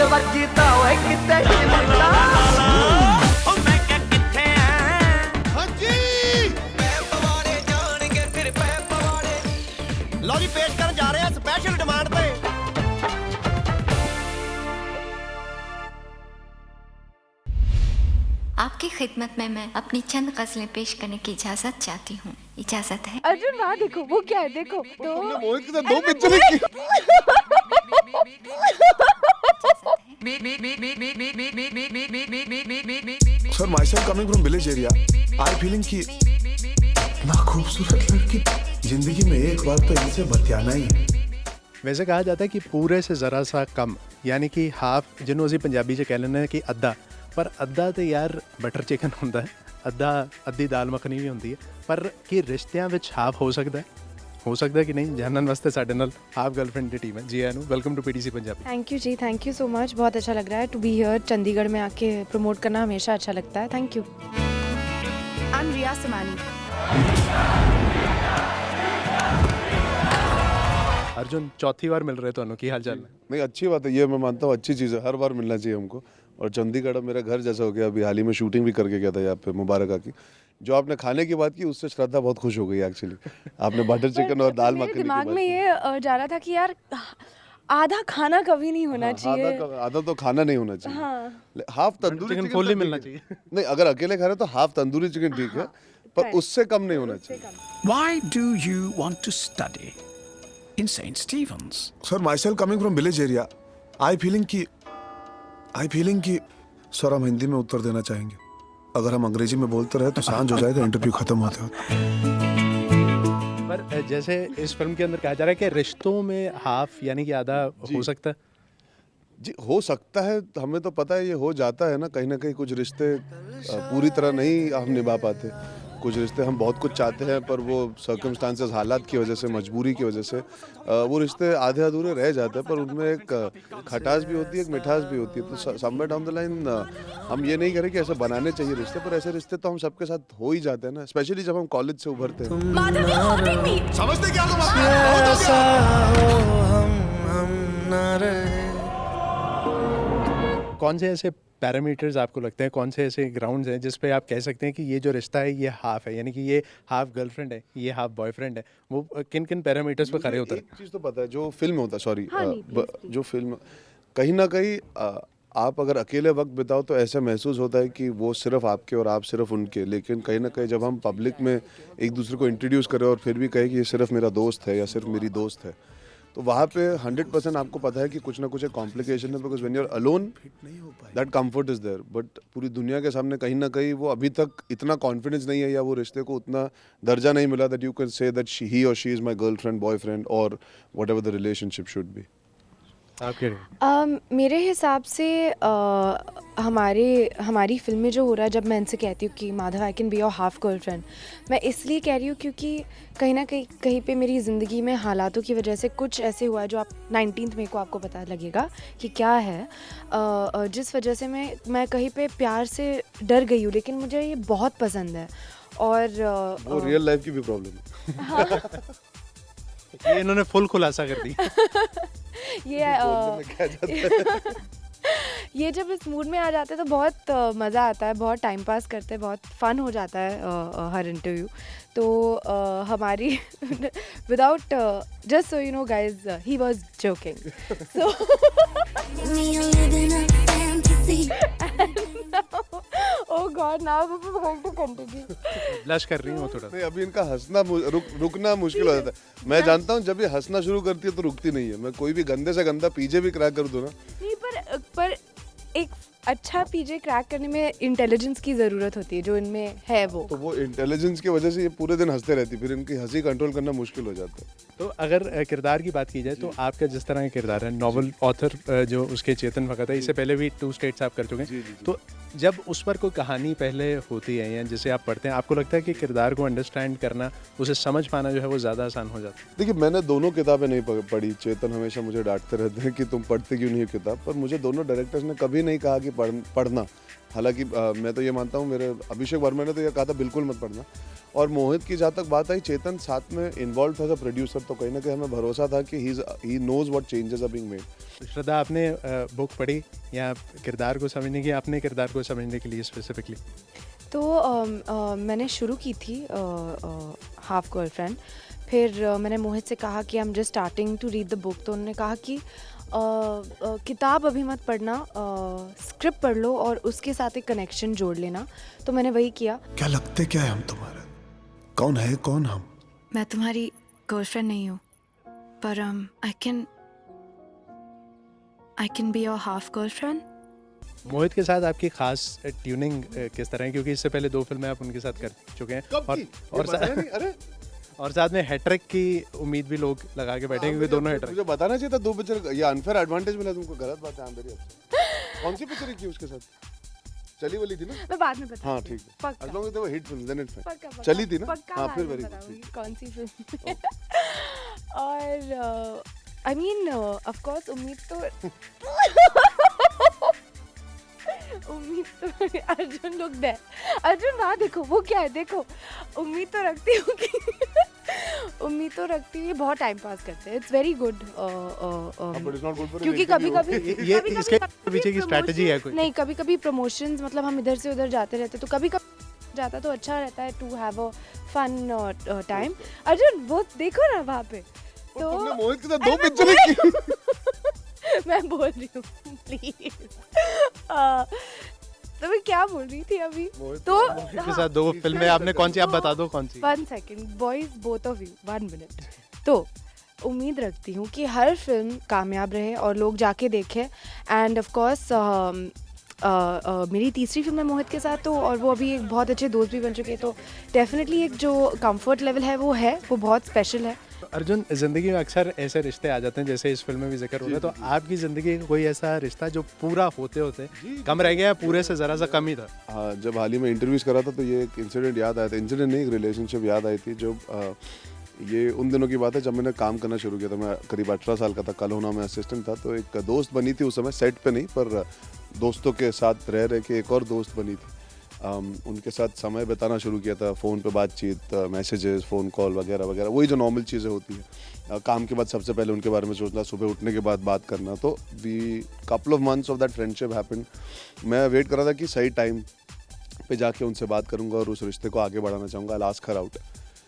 Full वर्गी दा ओए किते चिमटा ओ मैं क्या किथे हैं हां जी मैं पवाड़े जाणगे फिर मैं पवाड़े लो जी पेश करन जा रहे हैं स्पेशल डिमांड पे आपकी खिदमत में मैं अपनी चंद गजलें पेश करने की इजाजत चाहती हूँ। इजाजत है? अर्जुन वहाँ देखो, वो क्या है देखो तो मोहित के साथ 2 पिक्चरें की। Sir my self coming from village area I feeling कि इतना खूबसूरत लड़की जिंदगी में एक बार तो इनसे बतियाना ही है। वैसे कहा जाता है कि पूरे से ज़रा सा कम यानी कि हाफ जिन्हों ਅਸੀਂ ਪੰਜਾਬੀ 'ਚ ਕਹਿ ਲੈਂਦੇ ਹਾਂ ਕਿ ਅੱਧਾ ਪਰ ਅੱਧਾ ਤੇ ਯਾਰ ਬਟਰ ਚਿਕਨ ਹੁੰਦਾ ਹੈ ਅੱਧੀ ਦਾਲ ਮੱਖਣੀ ਵੀ ਹੁੰਦੀ ਹੈ ਪਰ ਕੀ ਰਿਸ਼ਤਿਆਂ ਵਿੱਚ ਹਾਫ ਹੋ ਸਕਦਾ ਕਿ ਨਹੀਂ ਜਾਣਨ ਵਾਸਤੇ ਸਾਡੇ ਨਾਲ ਹਾਫ ਗਰਲਫ੍ਰੈਂਡ ਦੀ ਟੀਮ है जी आनू welcome to PTC Punjabi. Thank you जी, थैंक यू सो मच, बहुत अच्छा लग रहा है टू बी हियर। चंडीगढ़ में आके प्रमोट करना हमेशा अच्छा लगता है, thank you. I'm Riya Samani. Arjun चौथी बार मिल रहे ਤੁਹਾਨੂੰ ਕੀ हाल चाल है? नहीं अच्छी बात है, ये मैं मानता हूँ अच्छी चीज़ है, हर बार मिलना चाहिए हमको। और चंडीगढ़ अब मेरा घर जैसा हो गया, अभी हाल ही में शूटिंग भी करके गया था यहाँ पे मुबारका की। जो आपने खाने की बात की उससे श्रद्धा बहुत खुश हो गई एक्चुअली। आपने बटर चिकन और दाल मखनी दिमाग में ये जा रहा था कि यार आधा खाना कभी नहीं होना चाहिए। आधा तो खाना नहीं होना चाहिए। हाँ। Half tandoori chicken chicken full ही तो मिलना ठीक है। चाहिए। नहीं अगर अकेले खा रहे तो हाफ तंदूरी चिकन ठीक है, पर उससे कम नहीं होना चाहिए। Why do you want to study in St. Stephen's? Sir my self coming from village area I feeling कि सर हम हिंदी में उत्तर देना चाहेंगे। अगर हम अंग्रेजी में बोलते रहे तो सांझ हो जाएगा इंटरव्यू खत्म होते होते। पर जैसे इस फिल्म के अंदर कहा जा रहा है कि रिश्तों में हाफ यानी कि आधा हो सकता है। जी हो सकता है, हमें तो पता है ये हो जाता है ना कहीं कुछ रिश्ते पूरी तरह नहीं हम निभा पाते। कुछ रिश्ते हम बहुत कुछ चाहते हैं पर वो सर्कमस्टांसेस हालात की वजह से, मजबूरी की वजह से वो रिश्ते आधे अधूरे रह जाते हैं। पर उनमें एक खटास भी होती है, एक मिठास भी होती है। तो समवेयर डाउन द लाइन हम ये नहीं करें कि ऐसे बनाने चाहिए रिश्ते, पर ऐसे रिश्ते तो हम सबके साथ हो ही जाते हैं ना, स्पेशली जब हम कॉलेज से उभरते हैं। समझते क्या तुम? कौन से ऐसे पैरामीटर्स आपको लगते हैं, कौन से ऐसे ग्राउंड्स हैं जिस पे आप कह सकते हैं कि ये जो रिश्ता है ये हाफ है, यानी कि ये हाफ गर्लफ्रेंड है, ये हाफ बॉयफ्रेंड है? वो किन किन पैरामीटर्स पे खड़े होते हैं? एक चीज़ तो पता है, जो फिल्म होता है, सॉरी जो फिल्म कहीं ना कहीं आप अगर अकेले वक्त बिताओ तो ऐसा महसूस होता है कि वो सिर्फ आपके और आप सिर्फ उनके। लेकिन कहीं ना कहीं जब हम पब्लिक में एक दूसरे को इंट्रोड्यूस करें और फिर भी कहें कि ये सिर्फ मेरा दोस्त है या सिर्फ मेरी दोस्त है, तो वहाँ पे 100% आपको पता है कि कुछ ना कुछ एक कॉम्प्लिकेशन है। Because when you are alone that comfort is there, but पूरी दुनिया के सामने कहीं ना कहीं वो अभी तक इतना कॉन्फिडेंस नहीं है या वो रिश्ते को उतना दर्जा नहीं मिला that you can say that he और she is my girlfriend, boyfriend और whatever the relationship should be. मेरे हिसाब से हमारी फिल्म में जो हो रहा है, जब मैं इनसे कहती हूँ कि माधव आई can be your half girlfriend, मैं इसलिए कह रही हूँ क्योंकि कहीं ना कहीं पे मेरी ज़िंदगी में हालातों की वजह से कुछ ऐसे हुआ है जो आप 19 मई को आपको पता लगेगा कि क्या है, जिस वजह से मैं कहीं पे प्यार से डर गई हूँ, लेकिन मुझे ये बहुत पसंद है। और वो रियल लाइफ की भी प्रॉब्लम है। हाँ। ये इन्होंने फुल खुलासा कर दी। ये जब इस मूड में आ जाते हैं तो बहुत मज़ा आता है, बहुत टाइम पास करते हैं, बहुत फ़न हो जाता है हर इंटरव्यू। तो हमारी without just so you know guys he was joking so oh god now we are going to continue. Blush कर रही हूँ थोड़ा। नहीं अभी इनका हंसना रुकना मुश्किल हो जाता है। मैं जानता हूँ जब ये हंसना शुरू करती है तो रुकती नहीं है। मैं कोई भी गंदे से गंदा पीजे भी क्रैक कर दूँ ना, नहीं पर एक अच्छा पीजे क्रैक करने में इंटेलिजेंस की ज़रूरत होती है जो इनमें है वो। तो वो इंटेलिजेंस की वजह से ये पूरे दिन हंसते रहती, फिर इनकी हंसी कंट्रोल करना मुश्किल हो जाता है। तो अगर किरदार की बात की जाए तो आपका जिस तरह का किरदार है, नॉवल ऑथर जो उसके चेतन भगत है, इससे पहले भी 2 स्टेट्स आप कर चुके हैं, तो जब उस पर कोई कहानी पहले होती है या जिसे आप पढ़ते हैं, आपको लगता है कि किरदार को अंडरस्टैंड करना, उसे समझ पाना जो है वो ज़्यादा आसान हो जाता है? देखिए मैंने दोनों किताबें नहीं पढ़ी। चेतन हमेशा मुझे डांटते रहते हैं कि तुम पढ़ते क्यों नहीं हो किताब, पर मुझे दोनों डायरेक्टर्स ने कभी नहीं कहा कि पढ़ना। हालांकि मैं तो ये मानता हूँ, मेरे अभिषेक वर्मा ने तो ये कहा था बिल्कुल मत पढ़ना। और मोहित की जहाँ तक बात आई, चेतन साथ में इन्वॉल्व एज अ प्रोड्यूसर, तो कहीं ना कहीं हमें भरोसा था कि he knows what changes are being made. Shraddha, आपने बुक पढ़ी या किरदार को समझने की, अपने किरदार को समझने के लिए स्पेसिफिकली? तो मैंने शुरू की थी हाफ गर्लफ्रेंड, फिर मैंने मोहित से कहा कि I am just starting to read the book, तो उन्होंने कहा कि किताब अभी मत पढ़ना, स्क्रिप्ट पढ़ लो और उसके साथ एक कनेक्शन जोड़ लेना। तो मैंने वही किया। क्या लगते क्या है हम तुम्हारे? कौन है कौन हम? मैं तुम्हारी गर्लफ्रेंड नहीं हूँ, पर I can be your half girlfriend. Mohit के साथ आपकी खास ट्यूनिंग किस तरह है, क्योंकि इससे पहले 2 फिल्में आप उनके साथ कर चुके हैं और साथ में हैट्रिक की उम्मीद भी लोग लगा के बैठे हैं, क्योंकि दोनों हैट्रिक। मुझे बताना चाहिए था 2 पिक्चर, ये अनफेयर एडवांटेज मिला तुमको, गलत बात है। मेरी कौन सी पिक्चर की उसके साथ? चली वाली थी ना? मैं बाद में बताऊंगी। हाँ ठीक है, as long as they were hit films, then it's fine। पक्का चली थी ना? पक्का हाँ बाद फिर में very बताऊंगी good। कौन सी फिल्म। और आई मीन ऑफ कोर्स उम्मीद तो अर्जुन लुक देयर, अर्जुन वहाँ देखो, वो क्या है देखो। उम्मीद तो रखती हूँ कि उम्मीद तो रखती हूँ, ये बहुत टाइम पास करते हैं, it's very good. But it's not good for क्योंकि an कभी interview। कभी ये इसके पीछे की स्ट्रेटजी है कोई? नहीं, कभी कभी प्रमोशंस, मतलब हम इधर से उधर जाते रहते, तो कभी कभी जाता तो अच्छा रहता है to have a fun time. Arjun वो देखो ना वहाँ पे, तो तुमने मोहित के साथ 2 पिक्चर की। मैं बोल रही हूँ प्लीज। तो मैं क्या बोल रही थी अभी? तो के साथ 2 फिल्में आपने कौन सी, आप बता दो कौन सी? 1 second boys, both of you 1 minute. तो उम्मीद रखती हूँ कि हर फिल्म कामयाब रहे और लोग जाके देखें। एंड ऑफ कोर्स मेरी तीसरी फिल्म है मोहित के साथ, तो और वो अभी एक बहुत अच्छे दोस्त भी बन चुके हैं, तो डेफिनेटली एक जो कंफर्ट लेवल है वो बहुत स्पेशल है। अर्जुन, ज़िंदगी में अक्सर ऐसे रिश्ते आ जाते हैं, जैसे इस फिल्म में भी जिक्र हो रहा है, तो आपकी ज़िंदगी का कोई ऐसा रिश्ता जो पूरा होते होते कम रह गया, पूरे से ज़रा सा कम ही था? हाँ, जब हाल ही में इंटरव्यूज़ करा था तो ये एक इंसिडेंट याद आया था। इंसिडेंट नहीं, एक रिलेशनशिप याद आई थी। जो ये उन दिनों की बात है जब मैंने काम करना शुरू किया था। मैं करीब 18 साल का था, कल होना में असिस्टेंट था। तो एक दोस्त बनी थी उस समय, सेट पे नहीं पर दोस्तों के साथ रह के एक और दोस्त बनी थी। उनके साथ समय बिताना शुरू किया था, फ़ोन पे बातचीत, मैसेजेस, फ़ोन कॉल वगैरह वगैरह, वही जो नॉर्मल चीज़ें होती हैं। काम के बाद सबसे पहले उनके बारे में सोचना, सुबह उठने के बाद बात करना। तो the couple of months of that friendship happened. मैं वेट कर रहा था कि सही टाइम पे जाके उनसे बात करूंगा और उस रिश्ते को आगे बढ़ाना चाहूँगा, लास्ट खर आउट।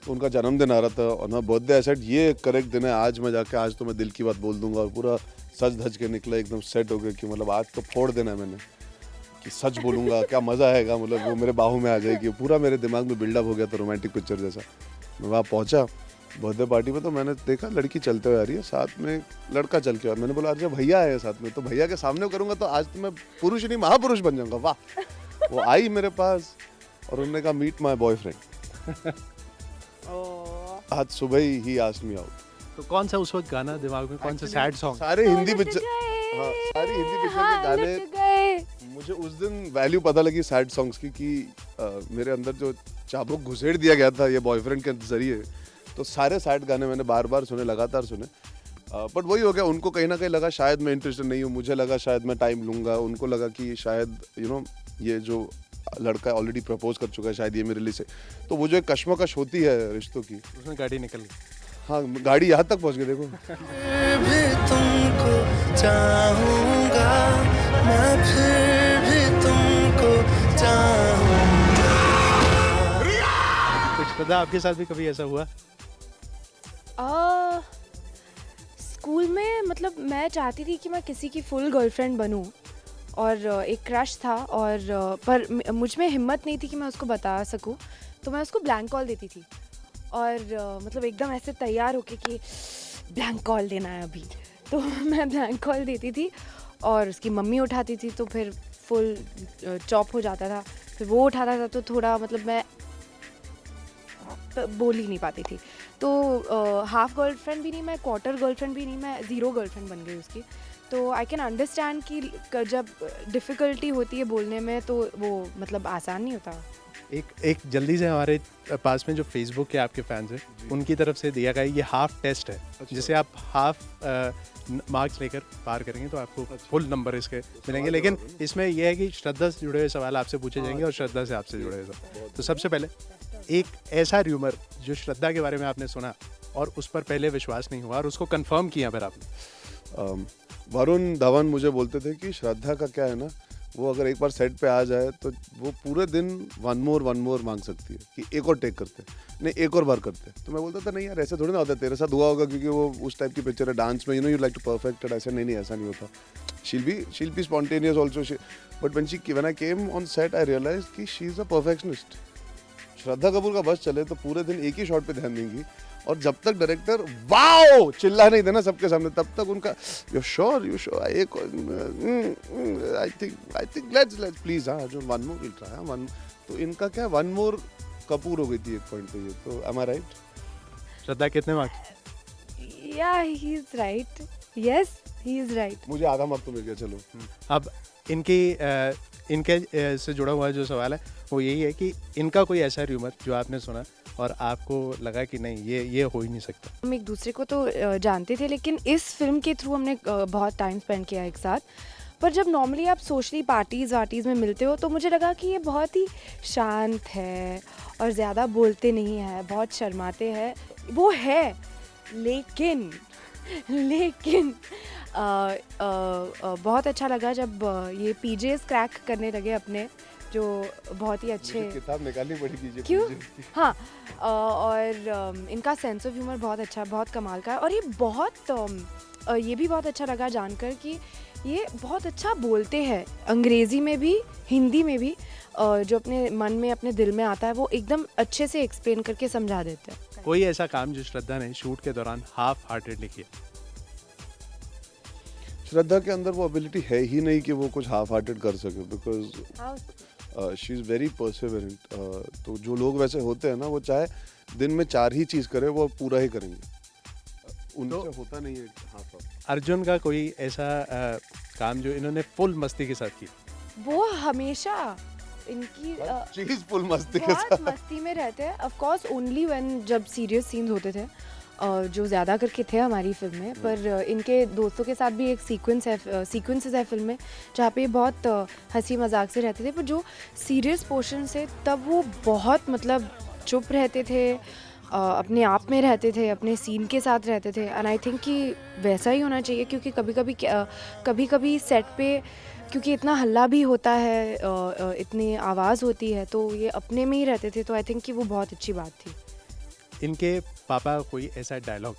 तो उनका जन्मदिन आ रहा था और मैं बर्थडे एसेट, ये करेक्ट दिन है, आज मैं जाके आज तो मैं दिल की बात बोल दूंगा। और पूरा सज धज के निकला, एकदम सेट हो गया कि मतलब आज तो फोड़ देना है मैंने, कि सच बोलूँगा, क्या मज़ा आएगा, मतलब वो मेरे बाहों में आ जाएगी। पूरा मेरे दिमाग में बिल्डअप हो गया था रोमांटिक पिक्चर जैसा। मैं वहाँ पहुँचा बर्थडे पार्टी में, तो मैंने देखा लड़की चलते हुए आ रही है, साथ में लड़का चल के, और मैंने बोला अरे भैया है साथ में, तो भैया के सामने करूँगा तो आज तो मैं पुरुष नहीं महापुरुष बन जाऊँगा। वाह। वो आई मेरे पास और उन्होंने कहा मीट माई बॉयफ्रेंड। आज सुबह ही आस्क्ड मी आउट। तो कौन सा उस वक्त गाना दिमाग में, कौन सा सैड सॉन्ग? सारे हिंदी पिक्चर, हाँ सारी हिंदी पिक्चर के गाने। मुझे उस दिन वैल्यू पता लगी सैड सॉन्ग्स की, कि मेरे अंदर जो चाबुक घुसेड़ दिया गया था ये बॉयफ्रेंड के जरिए, तो सारे सैड गाने मैंने बार बार सुने, लगातार सुने। बट वही हो गया, उनको कहीं ना कहीं लगा शायद मैं इंटरेस्टेड नहीं हूँ, मुझे लगा शायद मैं टाइम लूँगा, उनको लगा कि शायद ये जो लड़का ऑलरेडी प्रपोज कर चुका है, शायद ये मेरे लिए से। तो वो जो एक कश्मकश होती है रिश्तों की, उसमें गाड़ी निकल गई। हाँ गाड़ी यहाँ तक पहुँच गई। देखो भी तुमको चाहूंगा, मैं फिर भी तुमको चाहूंगा। कुछ पता आपके साथ भी कभी ऐसा हुआ? स्कूल में मतलब मैं चाहती थी कि मैं किसी की फुल गर्लफ्रेंड बनूं, और एक क्रश था, और पर मुझ में हिम्मत नहीं थी कि मैं उसको बता सकूं, तो मैं उसको ब्लैंक कॉल देती थी। और मतलब एकदम ऐसे तैयार होके कि ब्लैंक कॉल देना है अभी, तो मैं ब्लैंक कॉल देती थी और उसकी मम्मी उठाती थी, तो फिर फुल चॉप हो जाता था। फिर वो उठाता था तो थोड़ा मतलब मैं बोल ही नहीं पाती थी। तो हाफ गर्लफ्रेंड भी नहीं मैं, क्वार्टर गर्लफ्रेंड भी नहीं मैं, ज़ीरो गर्लफ्रेंड बन गई उसकी। तो आई कैन अंडरस्टैंड कि जब डिफ़िकल्टी होती है बोलने में तो वो मतलब आसान नहीं होता। एक जल्दी से हमारे पास में जो फेसबुक के आपके फैंस हैं उनकी तरफ से दिया गया ये हाफ टेस्ट है, जिसे आप हाफ मार्क्स लेकर पार करेंगे तो आपको फुल नंबर इसके मिलेंगे। लेकिन इसमें यह है कि श्रद्धा से जुड़े हुए सवाल आपसे पूछे जाएंगे और श्रद्धा से आपसे जुड़े हुए सवाल। तो सबसे पहले एक ऐसा र्यूमर जो श्रद्धा के बारे में आपने सुना और उस पर पहले विश्वास नहीं हुआ और उसको कंफर्म किया फिर आपने। वरुण धवन मुझे बोलते थे कि श्रद्धा का क्या है ना, वो अगर एक बार सेट पे आ जाए तो वो पूरे दिन वन मोर मांग सकती है कि एक और टेक करते हैं, नहीं एक और बार करते हैं। तो मैं बोलता था नहीं यार ऐसे थोड़ी ना होता है, तेरे साथ हुआ होगा क्योंकि वो उस टाइप की पिक्चर है डांस में, you like to perfect it. ऐसे नहीं ऐसा नहीं होता। she'll be spontaneous also, but when I came on set I realized कि she is a perfectionist। Shraddha Kapoor का बस चले तो पूरे दिन एक ही शॉट पे ध्यान देंगी और जब तक डायरेक्टर वाओ चिल्ला नहीं देना सबके सामने तब तक उनका यू श्योर एक आई थिंक लेट्स प्लीज हाँ Arjun one more will try one. तो इनका क्या वन मोर कपूर हो गई थी एक पॉइंट पे। ये तो am I right? श्रद्धा कितने marks? Yeah, he is right. Yes, he is right. मुझे आधा मार्क तो मिल गया। चलो अब इनके से जुड़ा हुआ जो सवाल है वो यही है कि इनका कोई ऐसा र्यूमर जो आपने सुना और आपको लगा कि नहीं ये हो ही नहीं सकता। हम एक दूसरे को तो जानते थे, लेकिन इस फिल्म के थ्रू हमने बहुत टाइम स्पेंड किया एक साथ। पर जब नॉर्मली आप सोशली पार्टीज़ में मिलते हो तो मुझे लगा कि ये बहुत ही शांत है और ज़्यादा बोलते नहीं है, बहुत शर्माते हैं, वो है। लेकिन बहुत अच्छा लगा जब ये पीजेस क्रैक करने लगे अपने, जो बहुत ही अच्छे। किताब निकालनी पड़ी पीजे। क्यों? हाँ, और इनका सेंस ऑफ ह्यूमर बहुत अच्छा, बहुत कमाल का है। और ये भी बहुत अच्छा लगा जानकर कि ये बहुत अच्छा बोलते हैं, अंग्रेज़ी में भी हिंदी में भी। जो अपने मन में अपने दिल में आता है वो एकदम अच्छे से एक्सप्लेन करके समझा देते हैं। कोई ऐसा काम जो श्रद्धा ने शूट के दौरान हाफ हार्टेडली किया? श्रद्धा के अंदर वो एबिलिटी है ही नहीं कि वो कुछ हाफ हार्टेड कर सके, because she is very perseverant. तो जो लोग वैसे होते हैं ना वो चाहे दिन में 4 ही चीज़ करे वो पूरा ही करेंगे, उनसे तो होता नहीं है हाफ। अर्जुन का कोई ऐसा काम जो इन्होंने फुल मस्ती के साथ की? वो हमेशा इनकी चीज फुल मस्ती के साथ मस्ती में रहते हैं। ऑफ कोर्स ओनली व्हेन जब सीरियस सीन्स होते थे, जो ज़्यादा करके थे हमारी फिल्म में। पर इनके दोस्तों के साथ भी एक सीक्वेंसेस है फिल्म में जहाँ पे बहुत हंसी मजाक से रहते थे। पर जो सीरियस पोर्शन से तब वो बहुत मतलब चुप रहते थे, अपने आप में रहते थे, अपने सीन के साथ रहते थे। एंड आई थिंक कि वैसा ही होना चाहिए, क्योंकि कभी कभी सेट पे क्योंकि इतना हल्ला भी होता है, इतनी आवाज़ होती है, तो ये अपने में ही रहते थे। तो आई थिंक कि वो बहुत अच्छी बात थी। इनके पापा कोई ऐसा डायलॉग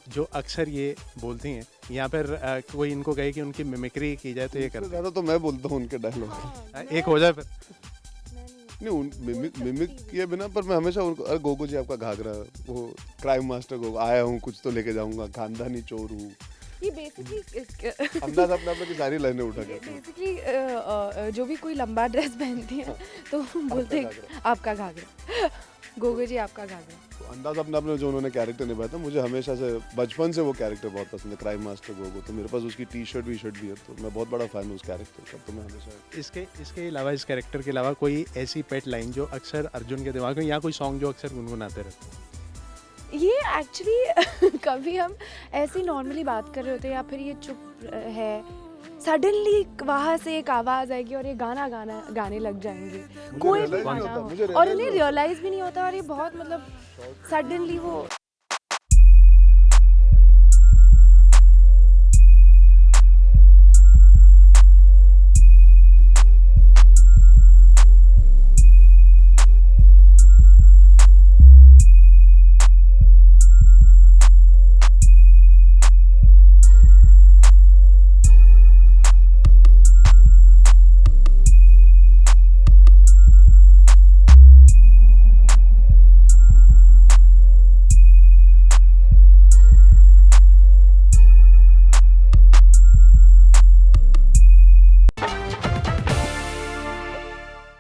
जो अक्सर ये बोलती हैं, यहाँ पर कोई इनको कहे कि उनकी मिमिक्री की जाए तो ये करते हैं? ज़्यादा तो मैं बोलता हूँ उनके डायलॉग। एक हो जाए फिर। नहीं मिमिक किए बिना, पर मैं हमेशा उनको, अरे गोगो जी आपका घाघरा, वो क्राइम मास्टर गोगो, आया हूँ कुछ तो लेके जाऊँगा, खानदानी चोर हूँ। ये बेसिकली अंदाज अपने आप में की सारी लाइनें उठा के बेसिकली जो भी कोई लंबा ड्रेस पहनती है तो बोलते आपका घाघरा, गोगो जी आपका घाघरा। तो अंदाज अपने आप में जो उन्होंने कैरेक्टर निभाया था, मुझे हमेशा से बचपन से वो कैरेक्टर बहुत पसंद है, क्राइम मास्टर गोगो। तो मेरे पास उसकी टी शर्ट भी है, तो मैं बहुत बड़ा फैन हूँ उस कैरेक्टर का। तो मैं हमेशा इसके अलावा, इस कैरेक्टर के अलावा कोई ऐसी पेट लाइन जो अक्सर अर्जुन के दिमाग में, या कोई सॉन्ग जो अक्सर गुनगुनाते रहते हैं? ये एक्चुअली कभी हम ऐसी नॉर्मली बात कर रहे होते हैं या फिर ये चुप है, सडनली वहाँ से एक आवाज़ आएगी और ये गाने लग जाएंगे, कोई भी गाना हो, और इन्हें रियलाइज भी नहीं होता। और ये बहुत मतलब सडनली वो